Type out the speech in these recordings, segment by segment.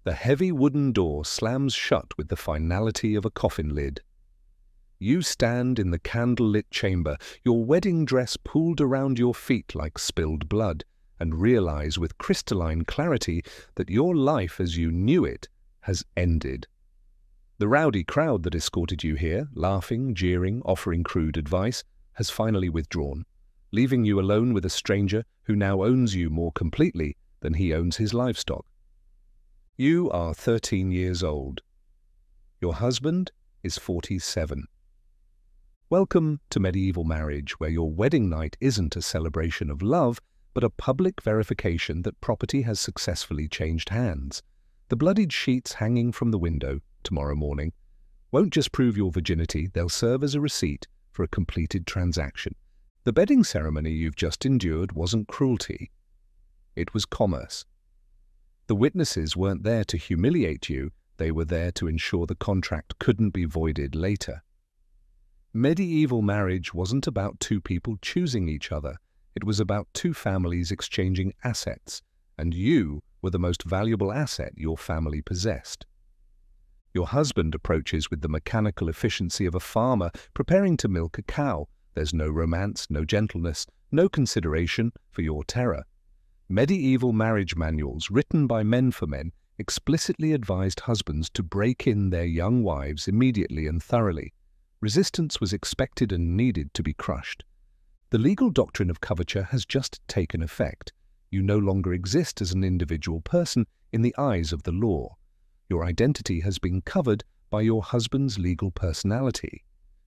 The heavy wooden door slams shut with the finality of a coffin lid. You stand in the candle-lit chamber, your wedding dress pooled around your feet like spilled blood, and realize with crystalline clarity that your life as you knew it has ended. The rowdy crowd that escorted you here, laughing, jeering, offering crude advice, has finally withdrawn, leaving you alone with a stranger who now owns you more completely than he owns his livestock. You are 13 years old. Your husband is 47. Welcome to medieval marriage, where your wedding night isn't a celebration of love, but a public verification that property has successfully changed hands. The bloodied sheets hanging from the window tomorrow morning won't just prove your virginity, they'll serve as a receipt for a completed transaction. The bedding ceremony you've just endured wasn't cruelty. It was commerce. The witnesses weren't there to humiliate you, they were there to ensure the contract couldn't be voided later. Medieval marriage wasn't about two people choosing each other, it was about two families exchanging assets, and you were the most valuable asset your family possessed. Your husband approaches with the mechanical efficiency of a farmer preparing to milk a cow. There's no romance, no gentleness, no consideration for your terror. Medieval marriage manuals written by men for men explicitly advised husbands to break in their young wives immediately and thoroughly. Resistance was expected and needed to be crushed. The legal doctrine of coverture has just taken effect. You no longer exist as an individual person in the eyes of the law. Your identity has been covered by your husband's legal personality.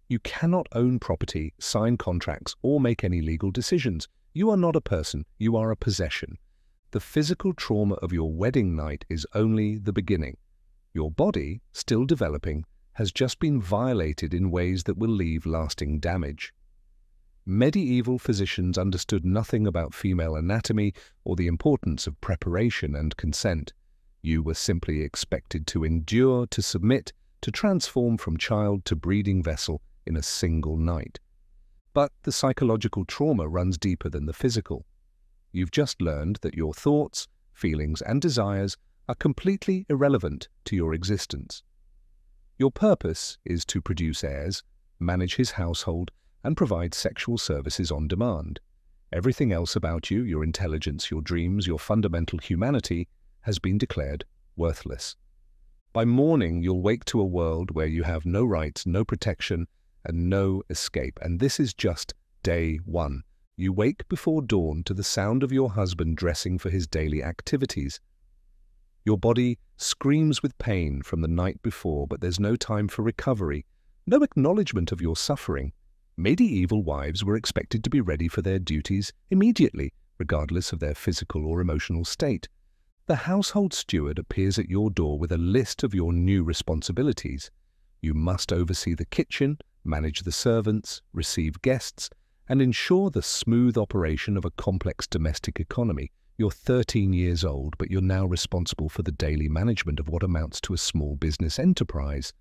You cannot own property, sign contracts, or make any legal decisions. You are not a person, you are a possession. The physical trauma of your wedding night is only the beginning. Your body, still developing, has just been violated in ways that will leave lasting damage. Medieval physicians understood nothing about female anatomy or the importance of preparation and consent. You were simply expected to endure, to submit, to transform from child to breeding vessel in a single night. But the psychological trauma runs deeper than the physical. You've just learned that your thoughts, feelings, and desires are completely irrelevant to your existence. Your purpose is to produce heirs, manage his household, and provide sexual services on demand. Everything else about you, your intelligence, your dreams, your fundamental humanity, has been declared worthless. By morning, you'll wake to a world where you have no rights, no protection, and no escape. And this is just day one. You wake before dawn to the sound of your husband dressing for his daily activities. Your body screams with pain from the night before, but there's no time for recovery, no acknowledgement of your suffering. Medieval wives were expected to be ready for their duties immediately, regardless of their physical or emotional state. The household steward appears at your door with a list of your new responsibilities. You must oversee the kitchen, manage the servants, receive guests, and ensure the smooth operation of a complex domestic economy. You're 13 years old, but you're now responsible for the daily management of what amounts to a small business enterprise.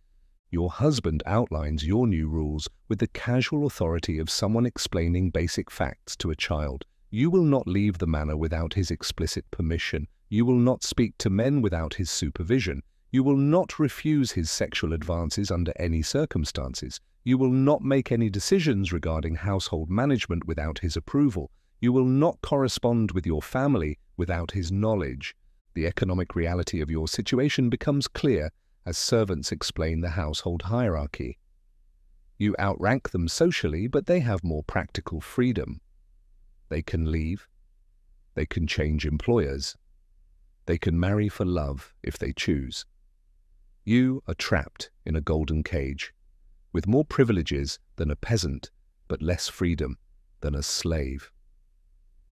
Your husband outlines your new rules with the casual authority of someone explaining basic facts to a child. You will not leave the manor without his explicit permission. You will not speak to men without his supervision. You will not refuse his sexual advances under any circumstances. You will not make any decisions regarding household management without his approval. You will not correspond with your family without his knowledge. The economic reality of your situation becomes clear as servants explain the household hierarchy. You outrank them socially, but they have more practical freedom. They can leave. They can change employers. They can marry for love if they choose. You are trapped in a golden cage, with more privileges than a peasant, but less freedom than a slave.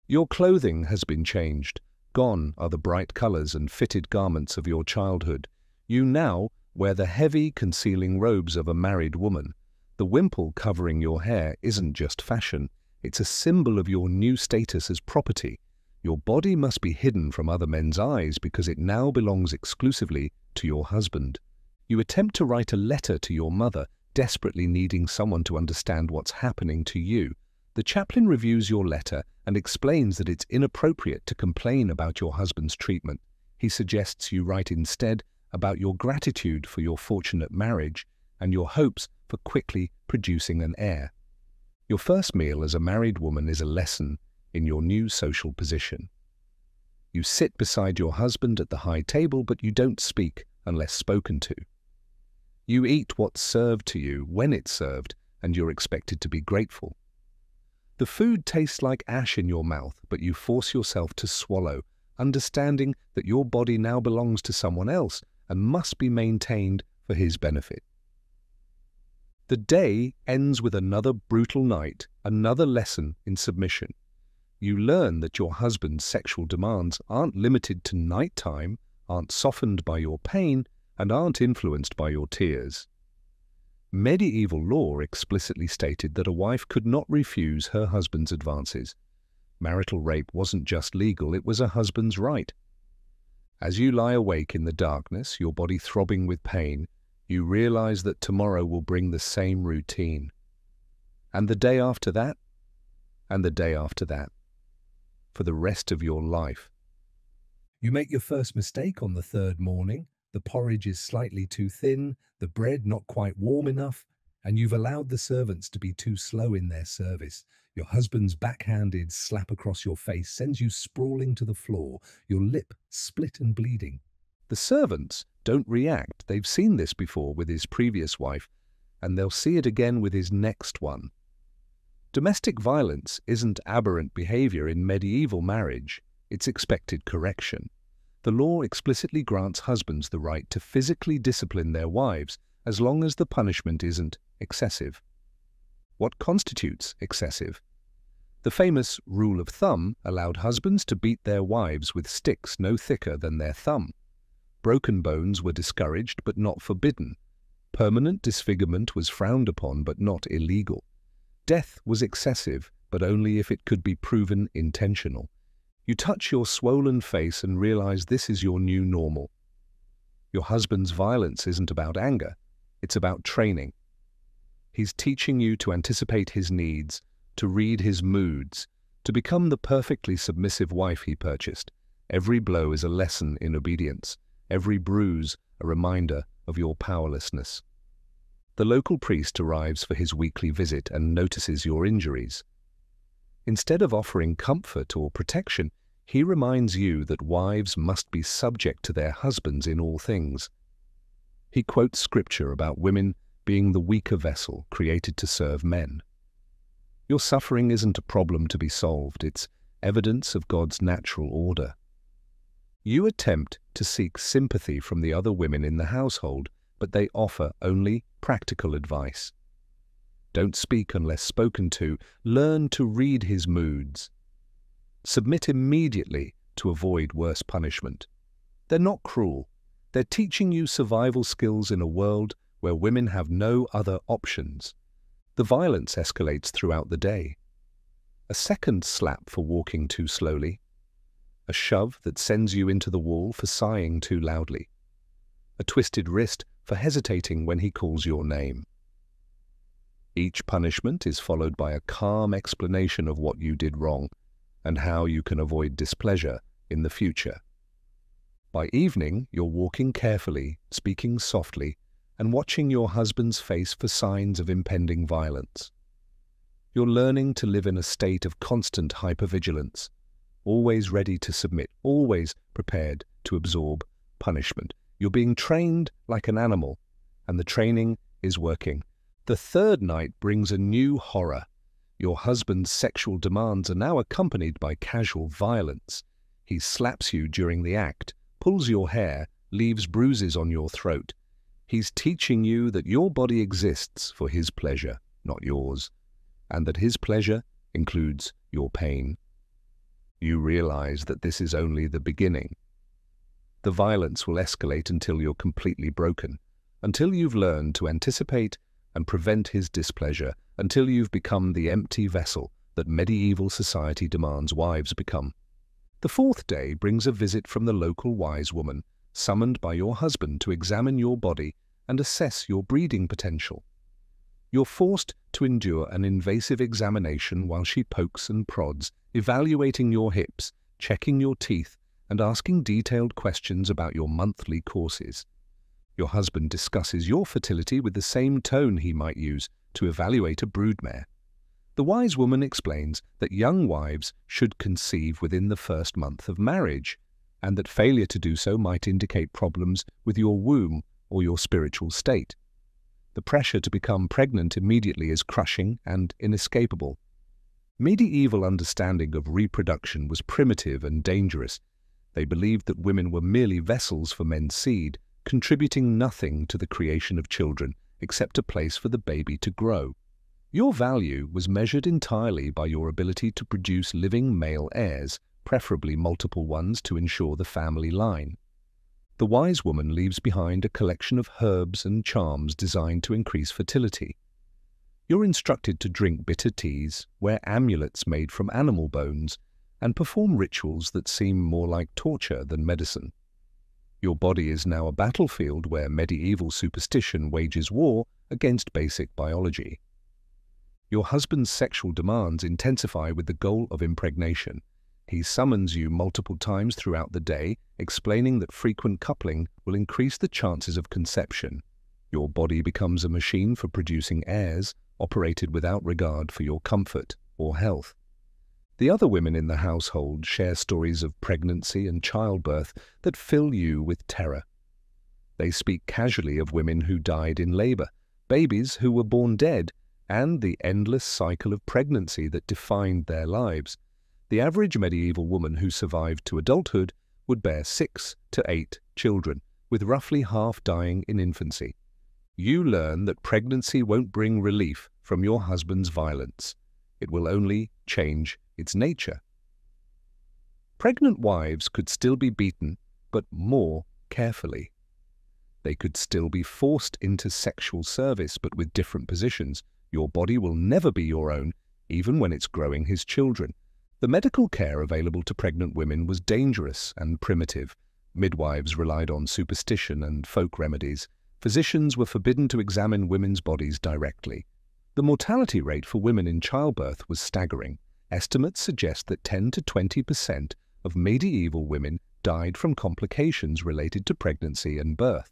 Your clothing has been changed. Gone are the bright colors and fitted garments of your childhood. You now wear the heavy, concealing robes of a married woman. The wimple covering your hair isn't just fashion, it's a symbol of your new status as property. Your body must be hidden from other men's eyes because it now belongs exclusively to your husband. You attempt to write a letter to your mother, desperately needing someone to understand what's happening to you. The chaplain reviews your letter and explains that it's inappropriate to complain about your husband's treatment. He suggests you write instead about your gratitude for your fortunate marriage and your hopes for quickly producing an heir. Your first meal as a married woman is a lesson in your new social position. You sit beside your husband at the high table, but you don't speak unless spoken to. You eat what's served to you when it's served, and you're expected to be grateful. The food tastes like ash in your mouth, but you force yourself to swallow, understanding that your body now belongs to someone else and must be maintained for his benefit. The day ends with another brutal night, another lesson in submission. You learn that your husband's sexual demands aren't limited to nighttime, aren't softened by your pain, and aren't influenced by your tears. Medieval law explicitly stated that a wife could not refuse her husband's advances. Marital rape wasn't just legal, it was a husband's right. As you lie awake in the darkness, your body throbbing with pain, you realize that tomorrow will bring the same routine. And the day after that, and the day after that, for the rest of your life. You make your first mistake on the third morning. The porridge is slightly too thin, the bread not quite warm enough, and you've allowed the servants to be too slow in their service. Your husband's backhanded slap across your face sends you sprawling to the floor, your lip split and bleeding. The servants don't react. They've seen this before with his previous wife, and they'll see it again with his next one. Domestic violence isn't aberrant behavior in medieval marriage, it's expected correction. The law explicitly grants husbands the right to physically discipline their wives as long as the punishment isn't excessive. What constitutes excessive? The famous rule of thumb allowed husbands to beat their wives with sticks no thicker than their thumb. Broken bones were discouraged but not forbidden. Permanent disfigurement was frowned upon but not illegal. Death was excessive, but only if it could be proven intentional. You touch your swollen face and realize this is your new normal. Your husband's violence isn't about anger, it's about training. He's teaching you to anticipate his needs, to read his moods, to become the perfectly submissive wife he purchased. Every blow is a lesson in obedience, every bruise a reminder of your powerlessness. The local priest arrives for his weekly visit and notices your injuries. Instead of offering comfort or protection, he reminds you that wives must be subject to their husbands in all things. He quotes scripture about women being the weaker vessel created to serve men. Your suffering isn't a problem to be solved, it's evidence of God's natural order. You attempt to seek sympathy from the other women in the household, but they offer only practical advice. Don't speak unless spoken to. Learn to read his moods. Submit immediately to avoid worse punishment. They're not cruel. They're teaching you survival skills in a world where women have no other options. The violence escalates throughout the day. A second slap for walking too slowly. A shove that sends you into the wall for sighing too loudly. A twisted wrist for hesitating when he calls your name. Each punishment is followed by a calm explanation of what you did wrong and how you can avoid displeasure in the future. By evening, you're walking carefully, speaking softly, and watching your husband's face for signs of impending violence. You're learning to live in a state of constant hypervigilance, always ready to submit, always prepared to absorb punishment. You're being trained like an animal, and the training is working. The third night brings a new horror. Your husband's sexual demands are now accompanied by casual violence. He slaps you during the act, pulls your hair, leaves bruises on your throat. He's teaching you that your body exists for his pleasure, not yours, and that his pleasure includes your pain. You realize that this is only the beginning. The violence will escalate until you're completely broken, until you've learned to anticipate and prevent his displeasure, until you've become the empty vessel that medieval society demands wives become. The fourth day brings a visit from the local wise woman, summoned by your husband to examine your body and assess your breeding potential. You're forced to endure an invasive examination while she pokes and prods, evaluating your hips, checking your teeth, and asking detailed questions about your monthly courses. Your husband discusses your fertility with the same tone he might use to evaluate a broodmare. The wise woman explains that young wives should conceive within the first month of marriage, and that failure to do so might indicate problems with your womb or your spiritual state. The pressure to become pregnant immediately is crushing and inescapable. Medieval understanding of reproduction was primitive and dangerous. They believed that women were merely vessels for men's seed, contributing nothing to the creation of children except a place for the baby to grow. Your value was measured entirely by your ability to produce living male heirs, preferably multiple ones to ensure the family line. The wise woman leaves behind a collection of herbs and charms designed to increase fertility. You're instructed to drink bitter teas, wear amulets made from animal bones, and perform rituals that seem more like torture than medicine. Your body is now a battlefield where medieval superstition wages war against basic biology. Your husband's sexual demands intensify with the goal of impregnation. He summons you multiple times throughout the day, explaining that frequent coupling will increase the chances of conception. Your body becomes a machine for producing heirs, operated without regard for your comfort or health. The other women in the household share stories of pregnancy and childbirth that fill you with terror. They speak casually of women who died in labor, babies who were born dead, and the endless cycle of pregnancy that defined their lives. The average medieval woman who survived to adulthood would bear 6 to 8 children, with roughly half dying in infancy. You learn that pregnancy won't bring relief from your husband's violence. It will only change its nature. Pregnant wives could still be beaten, but more carefully. They could still be forced into sexual service, but with different positions. Your body will never be your own, even when it's growing his children. The medical care available to pregnant women was dangerous and primitive. Midwives relied on superstition and folk remedies. Physicians were forbidden to examine women's bodies directly. The mortality rate for women in childbirth was staggering. Estimates suggest that 10 to 20% of medieval women died from complications related to pregnancy and birth.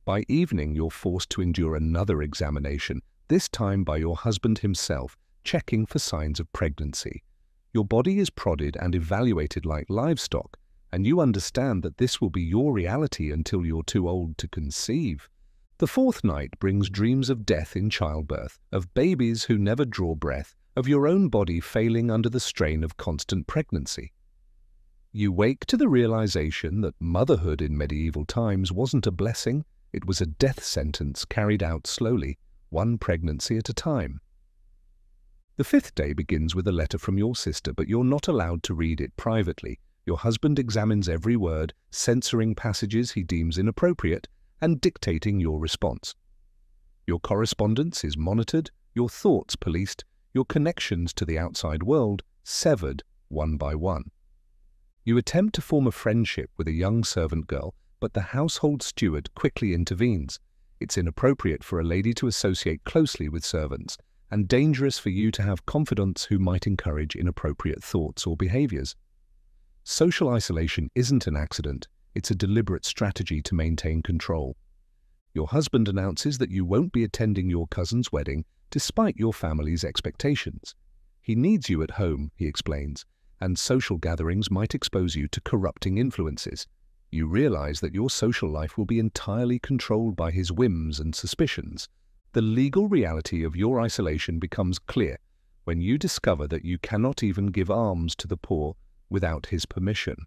By evening, you're forced to endure another examination, this time by your husband himself, checking for signs of pregnancy. Your body is prodded and evaluated like livestock, and you understand that this will be your reality until you're too old to conceive. The fourth night brings dreams of death in childbirth, of babies who never draw breath, of your own body failing under the strain of constant pregnancy. You wake to the realization that motherhood in medieval times wasn't a blessing, it was a death sentence carried out slowly, one pregnancy at a time. The fifth day begins with a letter from your sister, but you're not allowed to read it privately. Your husband examines every word, censoring passages he deems inappropriate, and dictating your response. Your correspondence is monitored, your thoughts policed, your connections to the outside world severed one by one. You attempt to form a friendship with a young servant girl, but the household steward quickly intervenes. It's inappropriate for a lady to associate closely with servants, and dangerous for you to have confidants who might encourage inappropriate thoughts or behaviors. Social isolation isn't an accident, it's a deliberate strategy to maintain control. Your husband announces that you won't be attending your cousin's wedding despite your family's expectations. He needs you at home, he explains, and social gatherings might expose you to corrupting influences. You realize that your social life will be entirely controlled by his whims and suspicions. The legal reality of your isolation becomes clear when you discover that you cannot even give alms to the poor without his permission.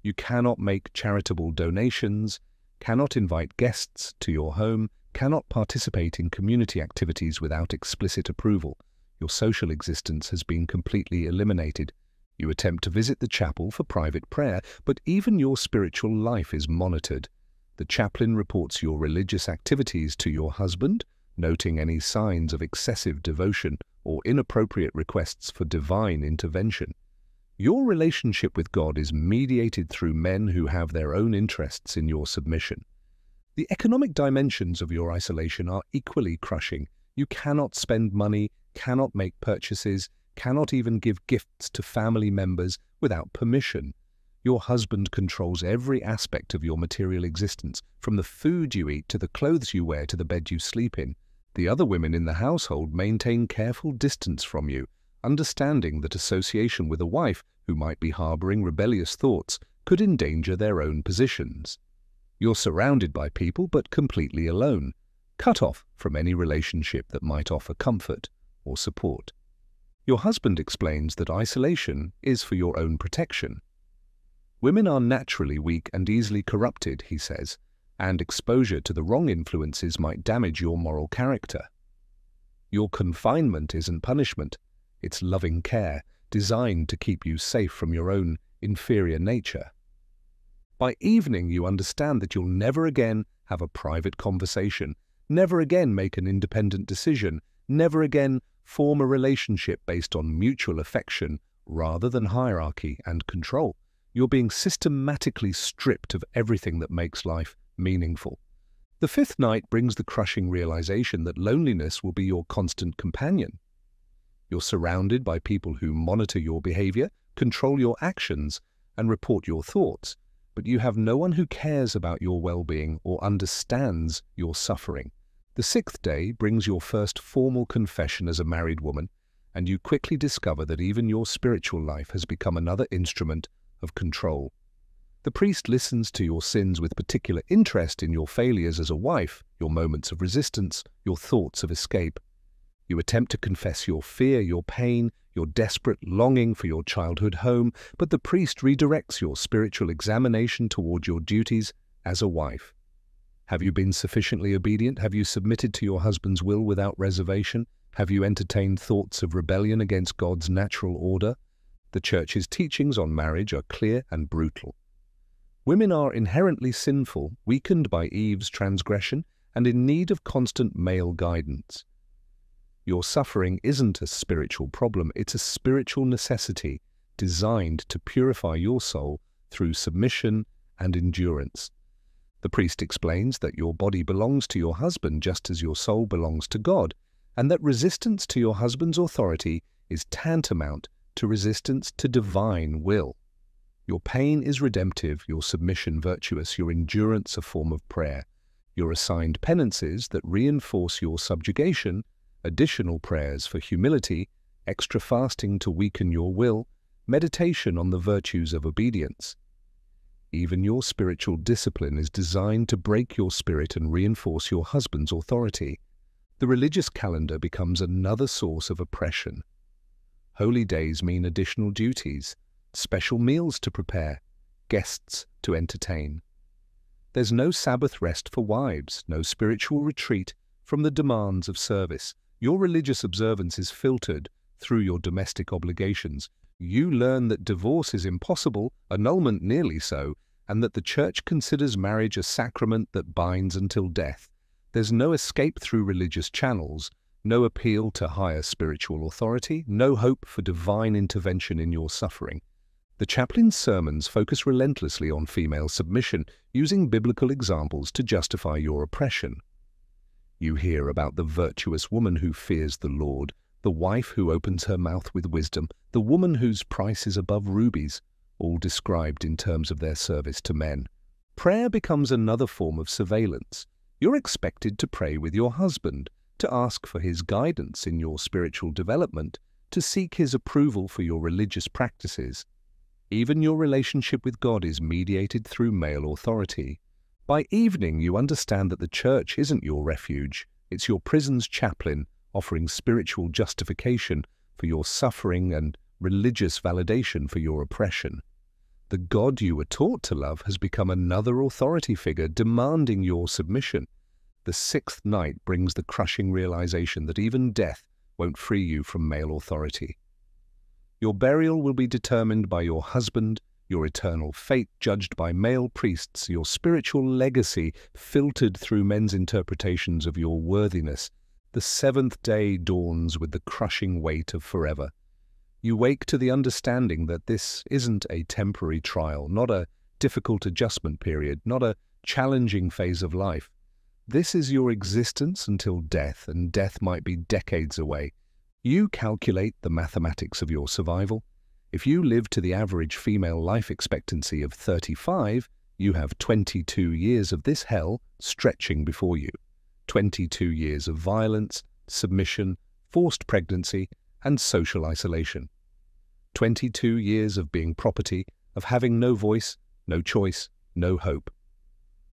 You cannot make charitable donations, cannot invite guests to your home, cannot participate in community activities without explicit approval. Your social existence has been completely eliminated. You attempt to visit the chapel for private prayer, but even your spiritual life is monitored. The chaplain reports your religious activities to your husband, noting any signs of excessive devotion or inappropriate requests for divine intervention. Your relationship with God is mediated through men who have their own interests in your submission. The economic dimensions of your isolation are equally crushing. You cannot spend money, cannot make purchases, cannot even give gifts to family members without permission. Your husband controls every aspect of your material existence, from the food you eat to the clothes you wear to the bed you sleep in. The other women in the household maintain careful distance from you, understanding that association with a wife who might be harboring rebellious thoughts could endanger their own positions. You're surrounded by people but completely alone, cut off from any relationship that might offer comfort or support. Your husband explains that isolation is for your own protection. Women are naturally weak and easily corrupted, he says, and exposure to the wrong influences might damage your moral character. Your confinement isn't punishment, it's loving care, designed to keep you safe from your own inferior nature. By evening, you understand that you'll never again have a private conversation, never again make an independent decision, never again form a relationship based on mutual affection rather than hierarchy and control. You're being systematically stripped of everything that makes life meaningful. The fifth night brings the crushing realization that loneliness will be your constant companion. You're surrounded by people who monitor your behavior, control your actions, and report your thoughts, but you have no one who cares about your well-being or understands your suffering. The sixth day brings your first formal confession as a married woman, and you quickly discover that even your spiritual life has become another instrument of control. The priest listens to your sins with particular interest in your failures as a wife, your moments of resistance, your thoughts of escape. You attempt to confess your fear, your pain, your desperate longing for your childhood home, but the priest redirects your spiritual examination toward your duties as a wife. Have you been sufficiently obedient? Have you submitted to your husband's will without reservation? Have you entertained thoughts of rebellion against God's natural order? The Church's teachings on marriage are clear and brutal. Women are inherently sinful, weakened by Eve's transgression, and in need of constant male guidance. Your suffering isn't a spiritual problem, it's a spiritual necessity designed to purify your soul through submission and endurance. The priest explains that your body belongs to your husband just as your soul belongs to God, and that resistance to your husband's authority is tantamount to resistance to divine will. Your pain is redemptive, your submission virtuous, your endurance a form of prayer. You're assigned penances that reinforce your subjugation, additional prayers for humility, extra fasting to weaken your will, meditation on the virtues of obedience. Even your spiritual discipline is designed to break your spirit and reinforce your husband's authority. The religious calendar becomes another source of oppression. Holy days mean additional duties, special meals to prepare, guests to entertain. There's no Sabbath rest for wives, no spiritual retreat from the demands of service. Your religious observance is filtered through your domestic obligations. You learn that divorce is impossible, annulment nearly so, and that the Church considers marriage a sacrament that binds until death. There's no escape through religious channels, no appeal to higher spiritual authority, no hope for divine intervention in your suffering. The chaplain's sermons focus relentlessly on female submission, using biblical examples to justify your oppression. You hear about the virtuous woman who fears the Lord, the wife who opens her mouth with wisdom, the woman whose price is above rubies, all described in terms of their service to men. Prayer becomes another form of surveillance. You're expected to pray with your husband, to ask for his guidance in your spiritual development, to seek his approval for your religious practices. Even your relationship with God is mediated through male authority. By evening, you understand that the Church isn't your refuge, it's your prison's chaplain, offering spiritual justification for your suffering and religious validation for your oppression. The God you were taught to love has become another authority figure demanding your submission. The sixth night brings the crushing realization that even death won't free you from male authority. Your burial will be determined by your husband, your eternal fate judged by male priests, your spiritual legacy filtered through men's interpretations of your worthiness. The seventh day dawns with the crushing weight of forever. You wake to the understanding that this isn't a temporary trial, not a difficult adjustment period, not a challenging phase of life. This is your existence until death, and death might be decades away. You calculate the mathematics of your survival. If you live to the average female life expectancy of 35, you have 22 years of this hell stretching before you. 22 years of violence, submission, forced pregnancy, and social isolation. 22 years of being property, of having no voice, no choice, no hope.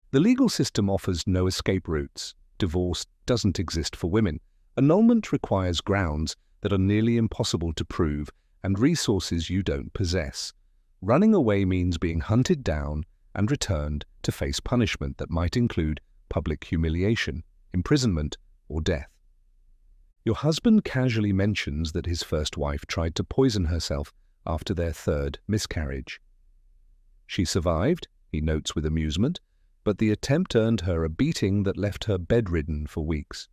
The legal system offers no escape routes. Divorce doesn't exist for women. Annulment requires grounds that are nearly impossible to prove and resources you don't possess. Running away means being hunted down and returned to face punishment that might include public humiliation, imprisonment, or death. Your husband casually mentions that his first wife tried to poison herself after their third miscarriage. She survived, he notes with amusement, but the attempt earned her a beating that left her bedridden for weeks.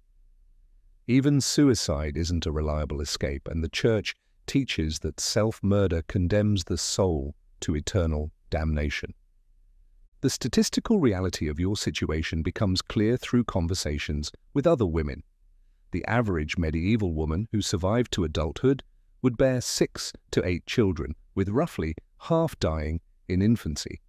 Even suicide isn't a reliable escape, and the Church teaches that self-murder condemns the soul to eternal damnation. The statistical reality of your situation becomes clear through conversations with other women. The average medieval woman who survived to adulthood would bear 6 to 8 children, with roughly half dying in infancy.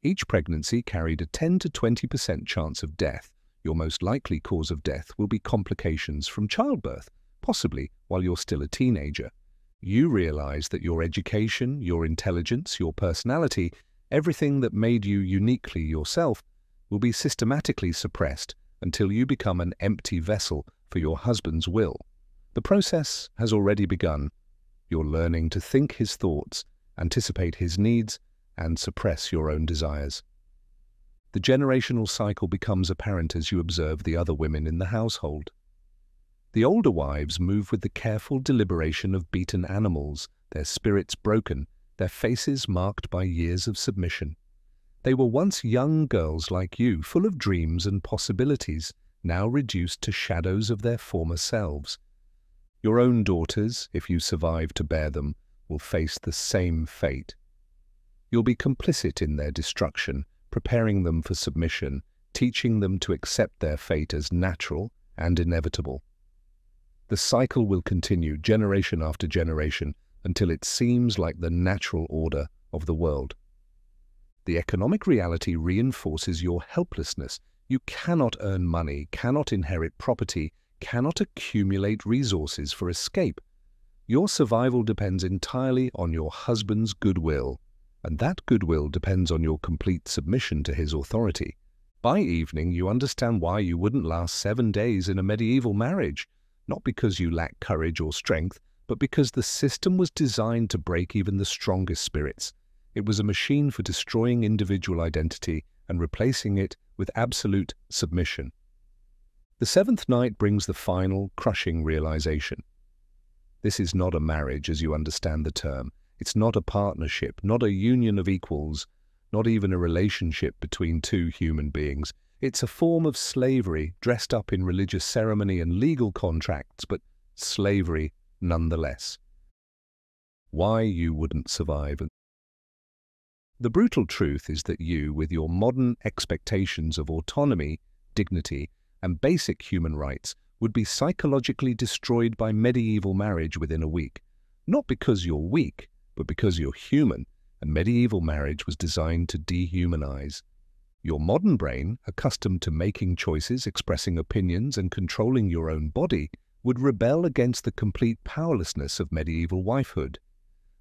Each pregnancy carried a 10 to 20% chance of death. Your most likely cause of death will be complications from childbirth, possibly while you're still a teenager. You realize that your education, your intelligence, your personality, everything that made you uniquely yourself, will be systematically suppressed until you become an empty vessel for your husband's will. The process has already begun. You're learning to think his thoughts, anticipate his needs, and suppress your own desires. The generational cycle becomes apparent as you observe the other women in the household. The older wives move with the careful deliberation of beaten animals, their spirits broken, their faces marked by years of submission. They were once young girls like you, full of dreams and possibilities, now reduced to shadows of their former selves. Your own daughters, if you survive to bear them, will face the same fate. You'll be complicit in their destruction, preparing them for submission, teaching them to accept their fate as natural and inevitable. The cycle will continue generation after generation until it seems like the natural order of the world. The economic reality reinforces your helplessness. You cannot earn money, cannot inherit property, cannot accumulate resources for escape. Your survival depends entirely on your husband's goodwill, and that goodwill depends on your complete submission to his authority. By evening, you understand why you wouldn't last 7 days in a medieval marriage, not because you lack courage or strength, but because the system was designed to break even the strongest spirits. It was a machine for destroying individual identity and replacing it with absolute submission. The 7th night brings the final, crushing realization. This is not a marriage as you understand the term. It's not a partnership, not a union of equals, not even a relationship between two human beings. It's a form of slavery dressed up in religious ceremony and legal contracts, but slavery nonetheless. Why you wouldn't survive. The brutal truth is that you, with your modern expectations of autonomy, dignity, and basic human rights, would be psychologically destroyed by medieval marriage within a week. Not because you're weak, but because you're human, and medieval marriage was designed to dehumanize. Your modern brain, accustomed to making choices, expressing opinions, and controlling your own body, would rebel against the complete powerlessness of medieval wifehood.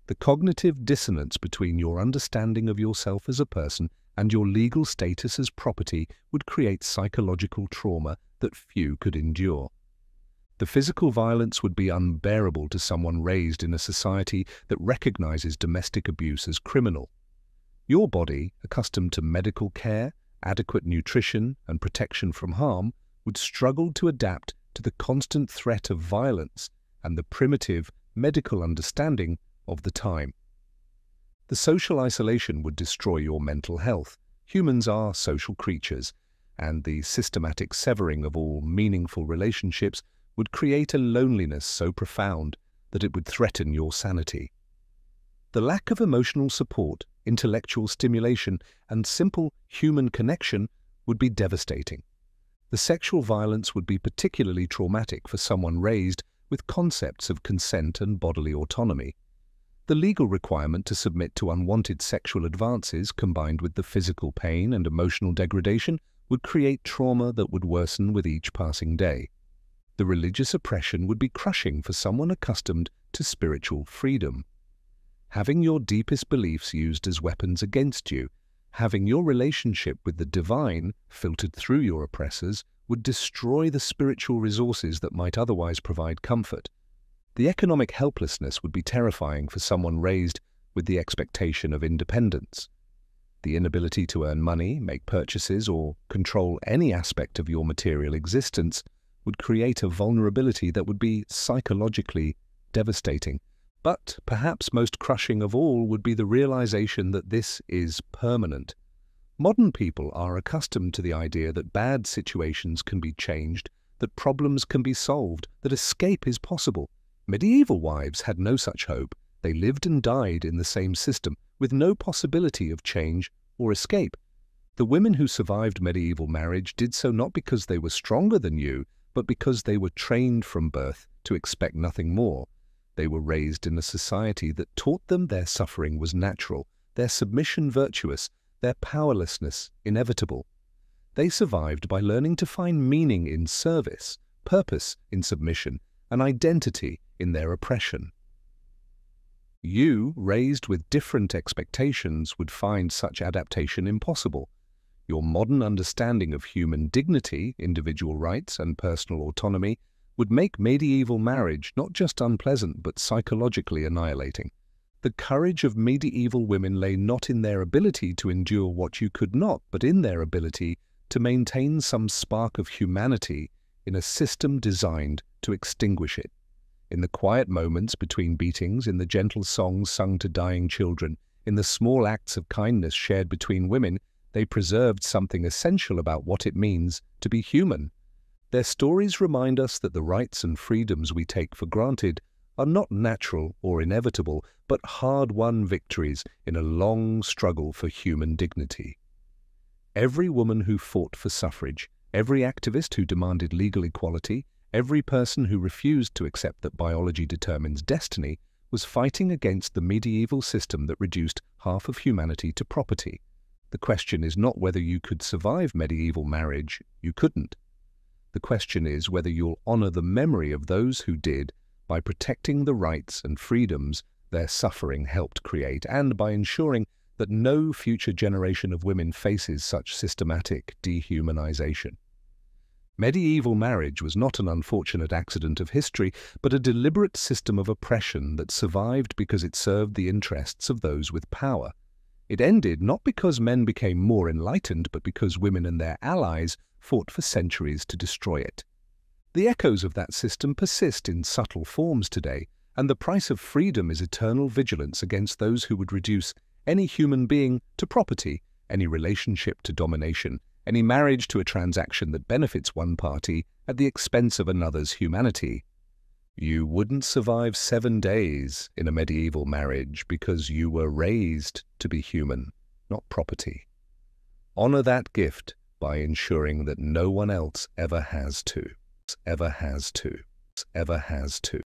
The cognitive dissonance between your understanding of yourself as a person and your legal status as property would create psychological trauma that few could endure. The physical violence would be unbearable to someone raised in a society that recognizes domestic abuse as criminal. Your body, accustomed to medical care, adequate nutrition, and protection from harm, would struggle to adapt to the constant threat of violence and the primitive medical understanding of the time. The social isolation would destroy your mental health. Humans are social creatures, and the systematic severing of all meaningful relationships would create a loneliness so profound that it would threaten your sanity. The lack of emotional support, intellectual stimulation, and simple human connection would be devastating. The sexual violence would be particularly traumatic for someone raised with concepts of consent and bodily autonomy. The legal requirement to submit to unwanted sexual advances, combined with the physical pain and emotional degradation, would create trauma that would worsen with each passing day. The religious oppression would be crushing for someone accustomed to spiritual freedom. Having your deepest beliefs used as weapons against you, having your relationship with the divine filtered through your oppressors, would destroy the spiritual resources that might otherwise provide comfort. The economic helplessness would be terrifying for someone raised with the expectation of independence. The inability to earn money, make purchases, or control any aspect of your material existence would create a vulnerability that would be psychologically devastating. But perhaps most crushing of all would be the realization that this is permanent. Modern people are accustomed to the idea that bad situations can be changed, that problems can be solved, that escape is possible. Medieval wives had no such hope. They lived and died in the same system, with no possibility of change or escape. The women who survived medieval marriage did so not because they were stronger than you, but because they were trained from birth to expect nothing more. They were raised in a society that taught them their suffering was natural, their submission virtuous, their powerlessness inevitable. They survived by learning to find meaning in service, purpose in submission, and identity in their oppression. You, raised with different expectations, would find such adaptation impossible. Your modern understanding of human dignity, individual rights, and personal autonomy would make medieval marriage not just unpleasant but psychologically annihilating. The courage of medieval women lay not in their ability to endure what you could not, but in their ability to maintain some spark of humanity in a system designed to extinguish it. In the quiet moments between beatings, in the gentle songs sung to dying children, in the small acts of kindness shared between women, they preserved something essential about what it means to be human. Their stories remind us that the rights and freedoms we take for granted are not natural or inevitable, but hard-won victories in a long struggle for human dignity. Every woman who fought for suffrage, every activist who demanded legal equality, every person who refused to accept that biology determines destiny was fighting against the medieval system that reduced half of humanity to property. The question is not whether you could survive medieval marriage. You couldn't. The question is whether you'll honor the memory of those who did by protecting the rights and freedoms their suffering helped create, and by ensuring that no future generation of women faces such systematic dehumanization. Medieval marriage was not an unfortunate accident of history, but a deliberate system of oppression that survived because it served the interests of those with power. It ended not because men became more enlightened, but because women and their allies fought for centuries to destroy it. The echoes of that system persist in subtle forms today, and the price of freedom is eternal vigilance against those who would reduce any human being to property, any relationship to domination, any marriage to a transaction that benefits one party at the expense of another's humanity. You wouldn't survive 7 days in a medieval marriage because you were raised to be human, not property. Honor that gift by ensuring that no one else ever has to.